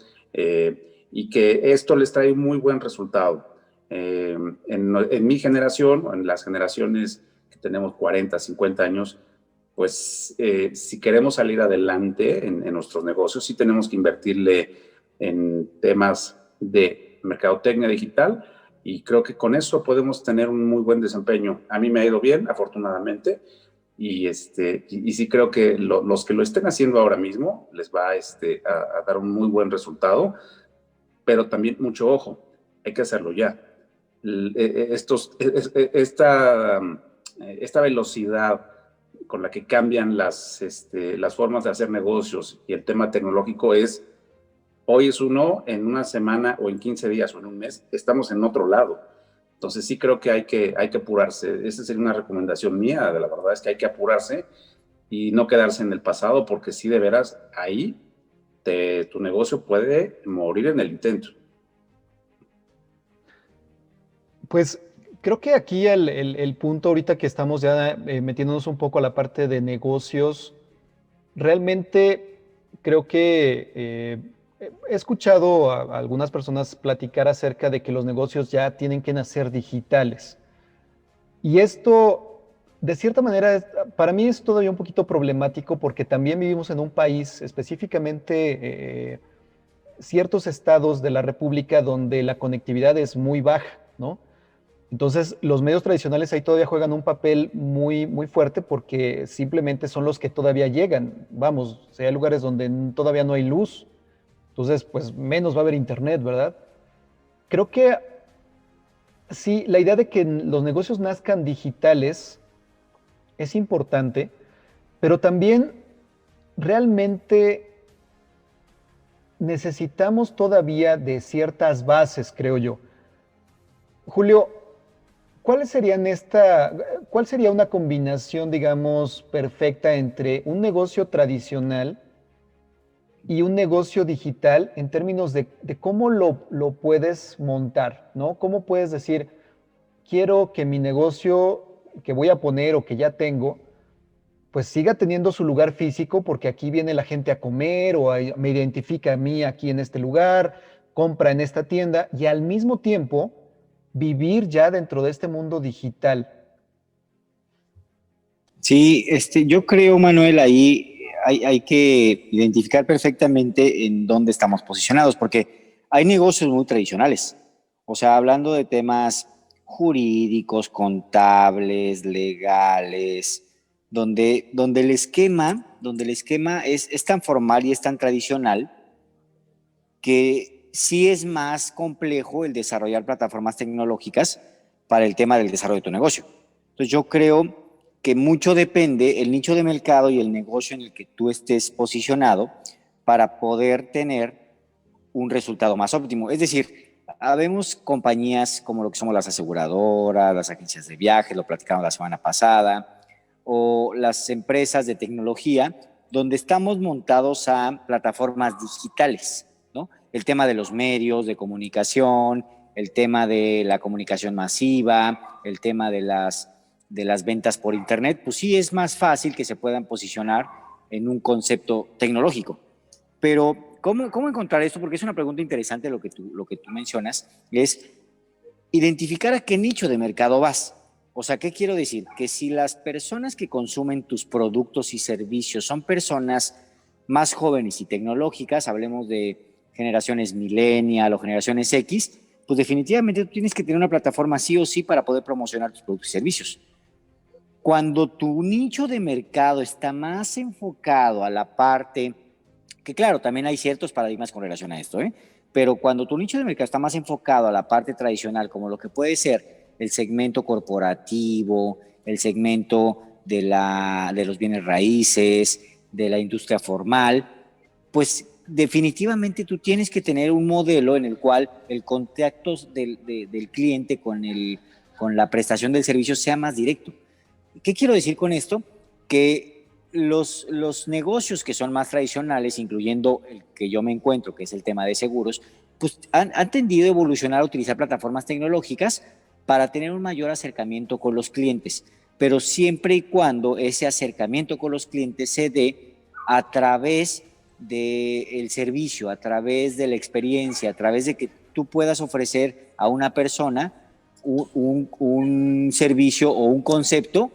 F: y que esto les trae muy buen resultado. En mi generación, o en las generaciones que tenemos 40, 50 años, pues si queremos salir adelante en nuestros negocios, sí tenemos que invertirle en temas de mercadotecnia digital y creo que con eso podemos tener un muy buen desempeño. A mí me ha ido bien, afortunadamente, y sí creo que los que lo estén haciendo ahora mismo les va a dar un muy buen resultado, pero también mucho ojo, hay que hacerlo ya. Esta velocidad con la que cambian las formas de hacer negocios y el tema tecnológico hoy es uno, en una semana o en 15 días o en un mes, estamos en otro lado. Entonces sí creo que hay que apurarse. Esa sería una recomendación mía, de la verdad es que hay que apurarse y no quedarse en el pasado, porque sí, de veras, ahí tu negocio puede morir en el intento.
C: Pues creo que aquí el punto ahorita que estamos ya metiéndonos un poco a la parte de negocios, realmente creo que he escuchado a algunas personas platicar acerca de que los negocios ya tienen que nacer digitales. Y esto, de cierta manera, para mí es todavía un poquito problemático porque también vivimos en un país, específicamente ciertos estados de la República donde la conectividad es muy baja, ¿no? Entonces, los medios tradicionales ahí todavía juegan un papel muy, muy fuerte porque simplemente son los que todavía llegan. Vamos, si hay lugares donde todavía no hay luz, entonces, pues menos va a haber internet, ¿verdad? Creo que sí, la idea de que los negocios nazcan digitales es importante, pero también realmente necesitamos todavía de ciertas bases, creo yo. Julio, ¿cuál sería una combinación, digamos, perfecta entre un negocio tradicional y un negocio digital en términos de cómo lo puedes montar, ¿no? ¿Cómo puedes decir, quiero que mi negocio que voy a poner o que ya tengo, pues siga teniendo su lugar físico porque aquí viene la gente a comer o me identifica a mí aquí en este lugar, compra en esta tienda y al mismo tiempo vivir ya dentro de este mundo digital?
D: Sí, yo creo, Manuel, ahí hay que identificar perfectamente en dónde estamos posicionados, porque hay negocios muy tradicionales. O sea, hablando de temas jurídicos, contables, legales, donde el esquema es tan formal y es tan tradicional que sí es más complejo el desarrollar plataformas tecnológicas para el tema del desarrollo de tu negocio. Entonces yo creo que mucho depende el nicho de mercado y el negocio en el que tú estés posicionado para poder tener un resultado más óptimo. Es decir, habemos compañías como lo que somos las aseguradoras, las agencias de viajes, lo platicamos la semana pasada, o las empresas de tecnología, donde estamos montados a plataformas digitales, ¿no? El tema de los medios de comunicación, el tema de la comunicación masiva, el tema de las ventas por internet, pues sí es más fácil que se puedan posicionar en un concepto tecnológico. Pero, ¿cómo encontrar esto? Porque es una pregunta interesante lo que tú mencionas, es identificar a qué nicho de mercado vas. O sea, ¿qué quiero decir? Que si las personas que consumen tus productos y servicios son personas más jóvenes y tecnológicas, hablemos de generaciones millennial o generaciones X, pues definitivamente tú tienes que tener una plataforma sí o sí para poder promocionar tus productos y servicios. Cuando tu nicho de mercado está más enfocado a la parte, que claro, también hay ciertos paradigmas con relación a esto, ¿eh? Pero cuando tu nicho de mercado está más enfocado a la parte tradicional, como lo que puede ser el segmento corporativo, el segmento de los bienes raíces, de la industria formal, pues definitivamente tú tienes que tener un modelo en el cual el contacto del cliente con la prestación del servicio sea más directo. ¿Qué quiero decir con esto? Que los negocios que son más tradicionales, incluyendo el que yo me encuentro, que es el tema de seguros, pues han tendido a evolucionar a utilizar plataformas tecnológicas para tener un mayor acercamiento con los clientes, pero siempre y cuando ese acercamiento con los clientes se dé a través del servicio, a través de la experiencia, a través de que tú puedas ofrecer a una persona un servicio o un concepto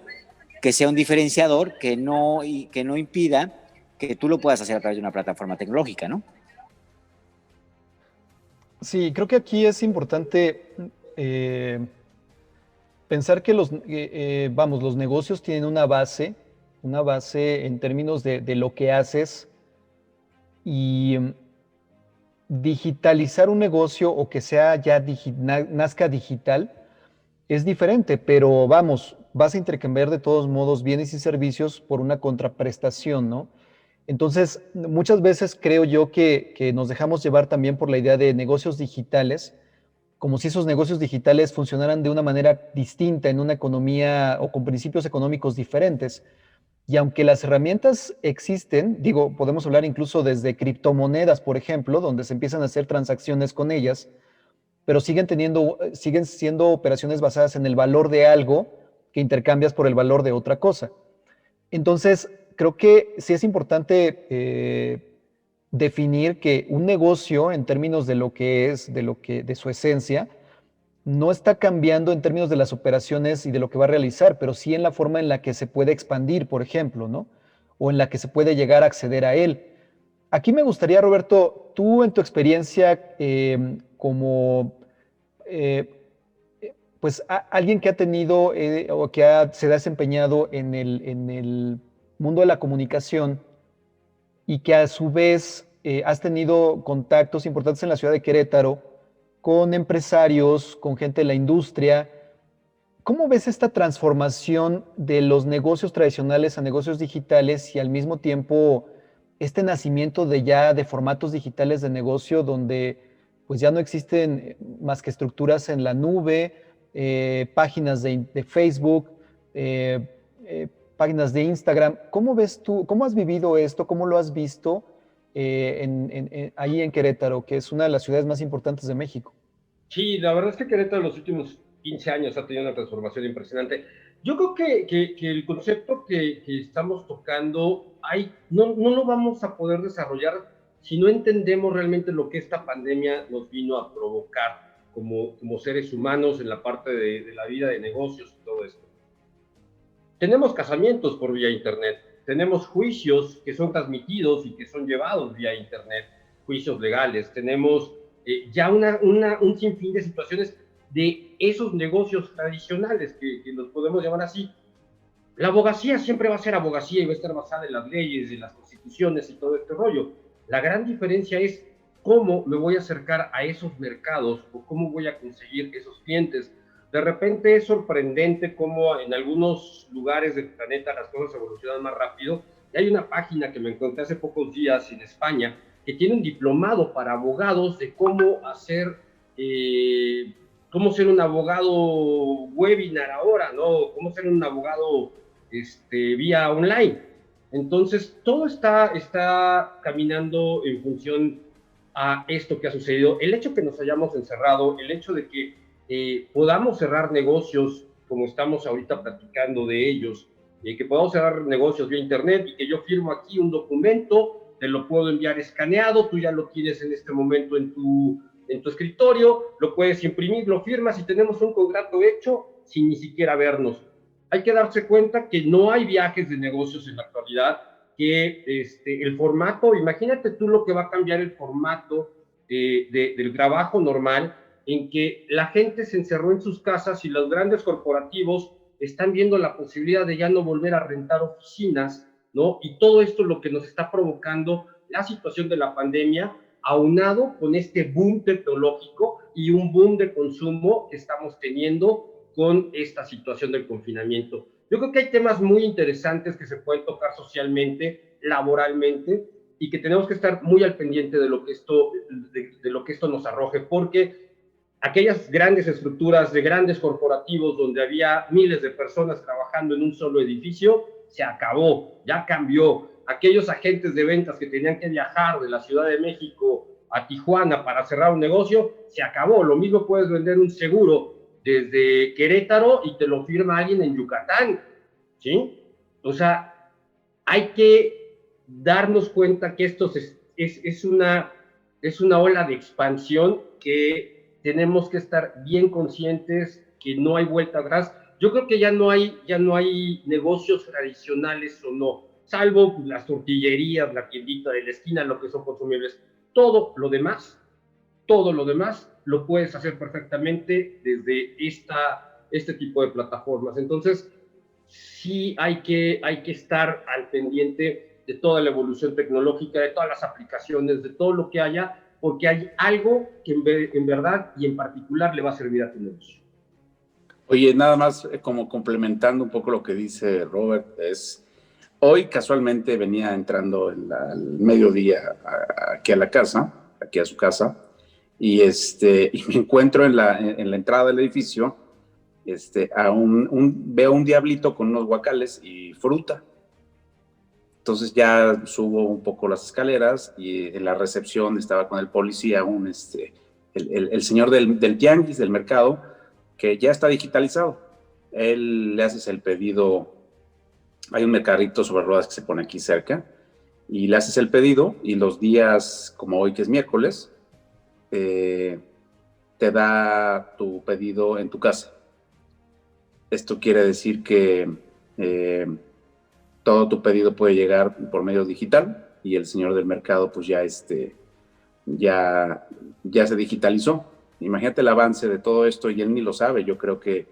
D: que sea un diferenciador que no impida que tú lo puedas hacer a través de una plataforma tecnológica, ¿no?
C: Sí, creo que aquí es importante pensar que los negocios tienen una base en términos de lo que haces y digitalizar un negocio o que sea ya nazca digital es diferente, pero vamos, vas a intercambiar de todos modos bienes y servicios por una contraprestación, ¿no? Entonces, muchas veces creo yo que nos dejamos llevar también por la idea de negocios digitales, como si esos negocios digitales funcionaran de una manera distinta en una economía o con principios económicos diferentes. Y aunque las herramientas existen, digo, podemos hablar incluso desde criptomonedas, por ejemplo, donde se empiezan a hacer transacciones con ellas, pero siguen siendo operaciones basadas en el valor de algo que intercambias por el valor de otra cosa. Entonces, creo que sí es importante definir que un negocio, en términos de lo que es, de su esencia, no está cambiando en términos de las operaciones y de lo que va a realizar, pero sí en la forma en la que se puede expandir, por ejemplo, ¿no? O en la que se puede llegar a acceder a él. Aquí me gustaría, Roberto, tú en tu experiencia como eh, pues alguien que ha tenido o que se ha desempeñado en el mundo de la comunicación y que a su vez has tenido contactos importantes en la ciudad de Querétaro con empresarios, con gente de la industria. ¿Cómo ves esta transformación de los negocios tradicionales a negocios digitales y al mismo tiempo este nacimiento de formatos digitales de negocio donde pues ya no existen más que estructuras en la nube, páginas de Facebook, páginas de Instagram? ¿Cómo ves tú, cómo has vivido esto, cómo lo has visto ahí en Querétaro, que es una de las ciudades más importantes de México?
E: Sí, la verdad es que Querétaro en los últimos 15 años ha tenido una transformación impresionante. Yo creo que el concepto que estamos tocando no lo vamos a poder desarrollar si no entendemos realmente lo que esta pandemia nos vino a provocar como seres humanos en la parte de la vida de negocios y todo esto. Tenemos casamientos por vía internet, tenemos juicios que son transmitidos y que son llevados vía internet, juicios legales, tenemos ya un sinfín de situaciones de esos negocios tradicionales que los podemos llamar así. La abogacía siempre va a ser abogacía y va a estar basada en las leyes, en las constituciones y todo este rollo. La gran diferencia es cómo me voy a acercar a esos mercados o cómo voy a conseguir esos clientes. De repente es sorprendente cómo en algunos lugares del planeta las cosas evolucionan más rápido. Y hay una página que me encontré hace pocos días en España que tiene un diplomado para abogados de cómo hacer, cómo ser un abogado webinar ahora, ¿no? Cómo ser un abogado vía online. Entonces, todo está caminando en función a esto que ha sucedido. El hecho que nos hayamos encerrado, el hecho de que podamos cerrar negocios como estamos ahorita platicando de ellos, que podamos cerrar negocios vía internet y que yo firmo aquí un documento, te lo puedo enviar escaneado, tú ya lo tienes en este momento en tu escritorio, lo puedes imprimir, lo firmas y tenemos un contrato hecho sin ni siquiera vernos. Hay que darse cuenta que no hay viajes de negocios en la actualidad, que el formato, imagínate tú lo que va a cambiar el formato del trabajo normal, en que la gente se encerró en sus casas y los grandes corporativos están viendo la posibilidad de ya no volver a rentar oficinas, ¿no? Y todo esto es lo que nos está provocando la situación de la pandemia, aunado con este boom tecnológico y un boom de consumo que estamos teniendo con esta situación del confinamiento. Yo creo que hay temas muy interesantes que se pueden tocar socialmente, laboralmente, y que tenemos que estar muy al pendiente de lo que esto nos arroje, porque aquellas grandes estructuras de grandes corporativos donde había miles de personas trabajando en un solo edificio, se acabó, ya cambió. Aquellos agentes de ventas que tenían que viajar de la Ciudad de México a Tijuana para cerrar un negocio, se acabó. Lo mismo puedes vender un seguro desde Querétaro y te lo firma alguien en Yucatán, ¿sí? O sea, hay que darnos cuenta que esto es una ola de expansión que tenemos que estar bien conscientes que no hay vuelta atrás. Yo creo que ya no hay negocios tradicionales o no, salvo las tortillerías, la tiendita de la esquina, lo que son consumibles. Todo lo demás lo puedes hacer perfectamente desde este tipo de plataformas. Entonces, sí hay que estar al pendiente de toda la evolución tecnológica, de todas las aplicaciones, de todo lo que haya, porque hay algo que en verdad y en particular le va a servir a tu negocio.
F: Oye, nada más como complementando un poco lo que dice Robert, hoy casualmente venía entrando al mediodía aquí a su casa, y me encuentro en la entrada del edificio, veo un diablito con unos guacales y fruta. Entonces ya subo un poco las escaleras y en la recepción estaba con el policía, el señor del tianguis, del mercado, que ya está digitalizado. Él le haces el pedido, hay un mercadito sobre ruedas que se pone aquí cerca, y le haces el pedido y los días, como hoy que es miércoles, te da tu pedido en tu casa. Esto quiere decir que todo tu pedido puede llegar por medio digital y el señor del mercado pues ya se digitalizó. Imagínate el avance de todo esto y él ni lo sabe. Yo creo que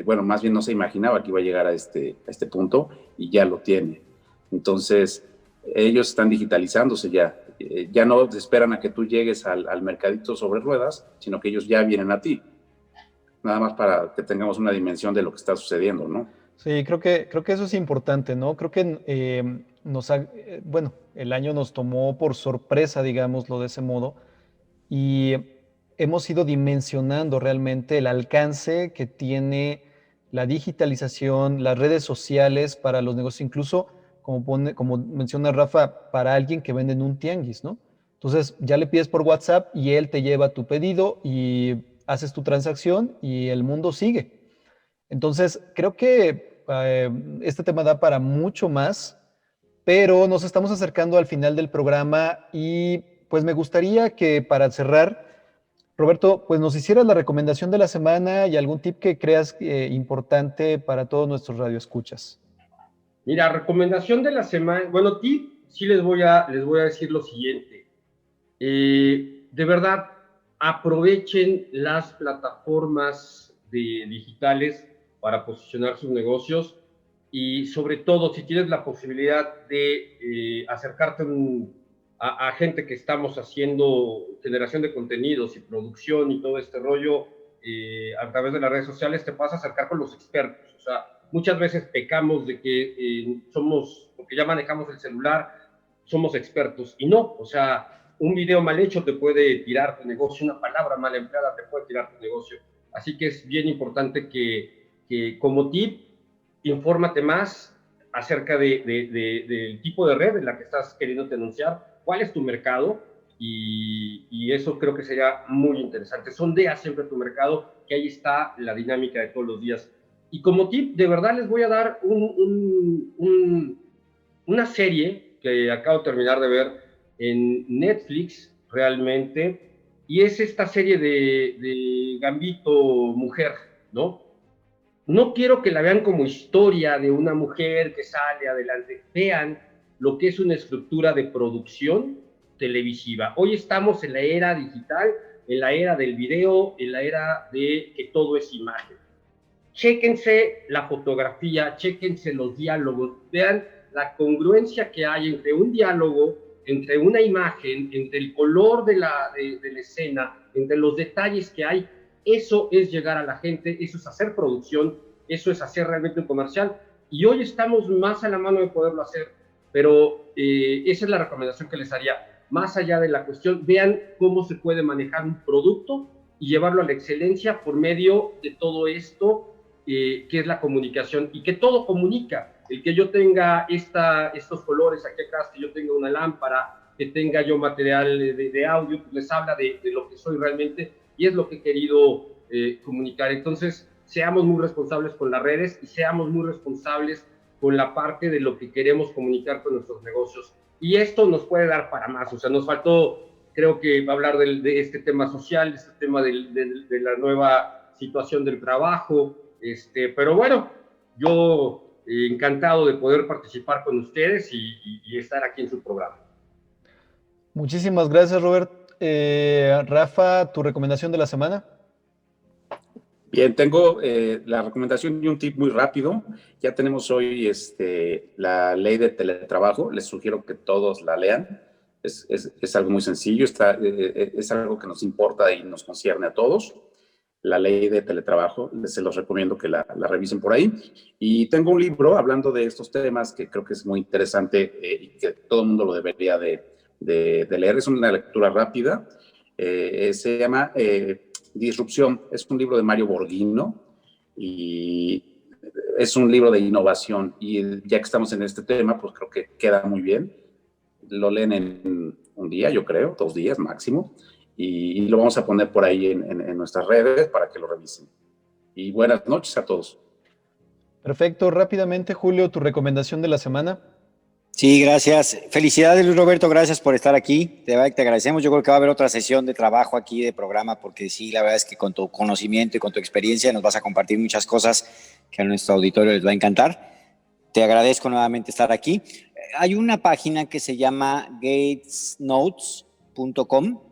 F: bueno, más bien no se imaginaba que iba a llegar a este punto y ya lo tiene. Entonces, ellos están digitalizándose ya. Ya no esperan a que tú llegues al mercadito sobre ruedas, sino que ellos ya vienen a ti. Nada más para que tengamos una dimensión de lo que está sucediendo, ¿no?
C: Sí, creo que eso es importante, ¿no? Creo que bueno, el año nos tomó por sorpresa, digámoslo de ese modo, y hemos ido dimensionando realmente el alcance que tiene la digitalización, las redes sociales para los negocios, incluso como menciona Rafa, para alguien que vende en un tianguis, ¿no? Entonces ya le pides por WhatsApp y él te lleva tu pedido y haces tu transacción y el mundo sigue. Entonces, creo que este tema da para mucho más, pero nos estamos acercando al final del programa y pues me gustaría que para cerrar, Roberto, pues nos hicieras la recomendación de la semana y algún tip que creas importante para todos nuestros radioescuchas.
E: Mira, recomendación de la semana, bueno, tip, sí les voy a decir lo siguiente. De verdad, aprovechen las plataformas digitales para posicionar sus negocios y sobre todo si tienes la posibilidad de acercarte a gente que estamos haciendo generación de contenidos y producción y todo este rollo a través de las redes sociales, te vas a acercar con los expertos. O sea, muchas veces pecamos de que porque ya manejamos el celular, somos expertos y no, o sea, un video mal hecho te puede tirar tu negocio, una palabra mal empleada te puede tirar tu negocio. Así que es bien importante que como tip, infórmate más acerca del tipo de red en la que estás queriendo denunciar, cuál es tu mercado y eso creo que sería muy interesante. Sondea siempre tu mercado, que ahí está la dinámica de todos los días. Y como tip, de verdad les voy a dar una serie que acabo de terminar de ver en Netflix realmente, y es esta serie de Gambito Mujer, ¿no? No quiero que la vean como historia de una mujer que sale adelante, vean lo que es una estructura de producción televisiva. Hoy estamos en la era digital, en la era del video, en la era de que todo es imagen. Chéquense la fotografía, chéquense los diálogos, vean la congruencia que hay entre un diálogo, entre una imagen, entre el color de la escena, entre los detalles que hay. Eso es llegar a la gente, eso es hacer producción, eso es hacer realmente un comercial. Y hoy estamos más a la mano de poderlo hacer, pero esa es la recomendación que les haría. Más allá de la cuestión, vean cómo se puede manejar un producto y llevarlo a la excelencia por medio de todo esto que es la comunicación y que todo comunica. El que yo tenga estos colores aquí atrás, que yo tenga una lámpara, que tenga yo material de audio, pues les habla de lo que soy realmente y es lo que he querido comunicar. Entonces, seamos muy responsables con las redes y seamos muy responsables con la parte de lo que queremos comunicar con nuestros negocios. Y esto nos puede dar para más. O sea, nos faltó, creo que hablar de este tema social, de este tema de la nueva situación del trabajo. Pero bueno, yo encantado de poder participar con ustedes y estar aquí en su programa.
C: Muchísimas gracias, Robert. Rafa, ¿tu recomendación de la semana?
F: Bien, tengo la recomendación y un tip muy rápido. Ya tenemos hoy la ley de teletrabajo. Les sugiero que todos la lean. Es algo muy sencillo, es algo que nos importa y nos concierne a todos. La ley de teletrabajo, se los recomiendo que la revisen por ahí. Y tengo un libro hablando de estos temas que creo que es muy interesante y que todo el mundo lo debería de leer. Es una lectura rápida. Se llama Disrupción. Es un libro de Mario Borghino y es un libro de innovación. Y ya que estamos en este tema, pues creo que queda muy bien. Lo leen en un día, yo creo, 2 días máximo. Y lo vamos a poner por ahí en nuestras redes para que lo revisen. Y buenas noches a todos.
C: Perfecto. Rápidamente, Julio, tu recomendación de la semana.
D: Sí, gracias. Felicidades, Luis Roberto, gracias por estar aquí. Te agradecemos. Yo creo que va a haber otra sesión de trabajo aquí de programa, porque sí, la verdad es que con tu conocimiento y con tu experiencia nos vas a compartir muchas cosas que a nuestro auditorio les va a encantar. Te agradezco nuevamente estar aquí. Hay una página que se llama gatesnotes.com,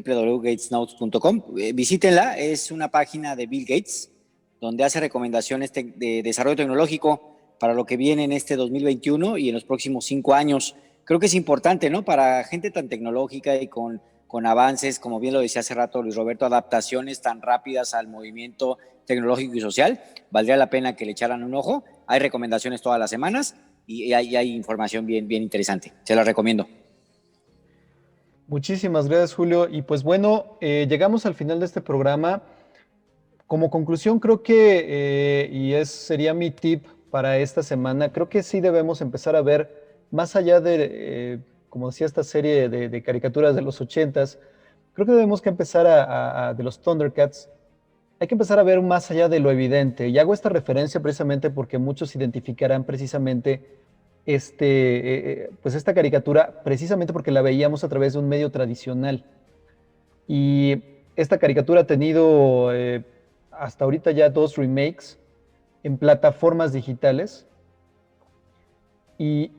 D: www.gatesnotes.com. Visítenla, es una página de Bill Gates donde hace recomendaciones de desarrollo tecnológico para lo que viene en este 2021 y en los próximos 5 años. Creo que es importante, ¿no? Para gente tan tecnológica y con avances, como bien lo decía hace rato Luis Roberto, adaptaciones tan rápidas al movimiento tecnológico y social, valdría la pena que le echaran un ojo. Hay recomendaciones todas las semanas y hay información bien interesante. Se las recomiendo.
C: Muchísimas gracias, Julio. Y pues bueno, llegamos al final de este programa. Como conclusión, creo que, sería mi tip para esta semana, creo que sí debemos empezar a ver, más allá de, como decía esta serie de caricaturas de los 80s, creo que debemos que empezar de los Thundercats, hay que empezar a ver más allá de lo evidente. Y hago esta referencia precisamente porque muchos identificarán precisamente pues esta caricatura, precisamente porque la veíamos a través de un medio tradicional. Y esta caricatura ha tenido hasta ahorita ya 2 remakes en plataformas digitales. Y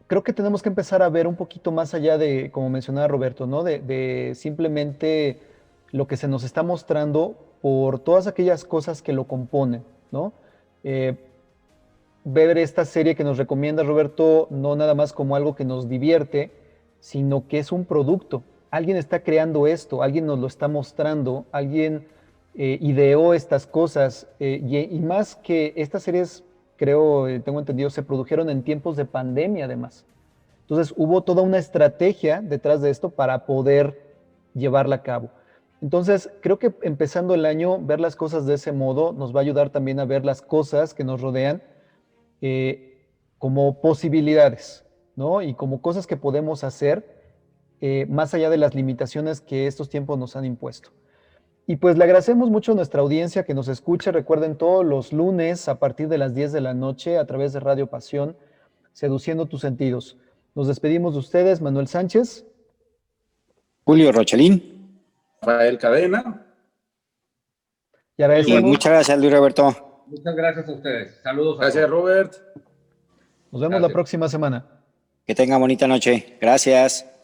C: creo que tenemos que empezar a ver un poquito más allá de, como mencionaba Roberto, ¿no? De simplemente lo que se nos está mostrando por todas aquellas cosas que lo componen, ¿no? Ver esta serie que nos recomienda Roberto no nada más como algo que nos divierte, sino que es un producto. Alguien está creando esto, alguien nos lo está mostrando, alguien ideó estas cosas y más que estas series, creo, tengo entendido, se produjeron en tiempos de pandemia además. Entonces hubo toda una estrategia detrás de esto para poder llevarla a cabo. Entonces creo que empezando el año, ver las cosas de ese modo nos va a ayudar también a ver las cosas que nos rodean como posibilidades, ¿no? Y como cosas que podemos hacer más allá de las limitaciones que estos tiempos nos han impuesto. Y pues le agradecemos mucho a nuestra audiencia que nos escucha. Recuerden, todos los lunes a partir de las 10 de la noche a través de Radio Pasión, Seduciendo tus Sentidos. Nos despedimos de ustedes, Manuel Sánchez,
D: Julio Rochelín,
F: Rafael Cadena.
D: Y muchas gracias, Luis Roberto.
E: Muchas gracias a ustedes. Saludos.
F: Gracias, Robert.
C: Nos vemos la próxima semana.
D: Que tengan bonita noche. Gracias.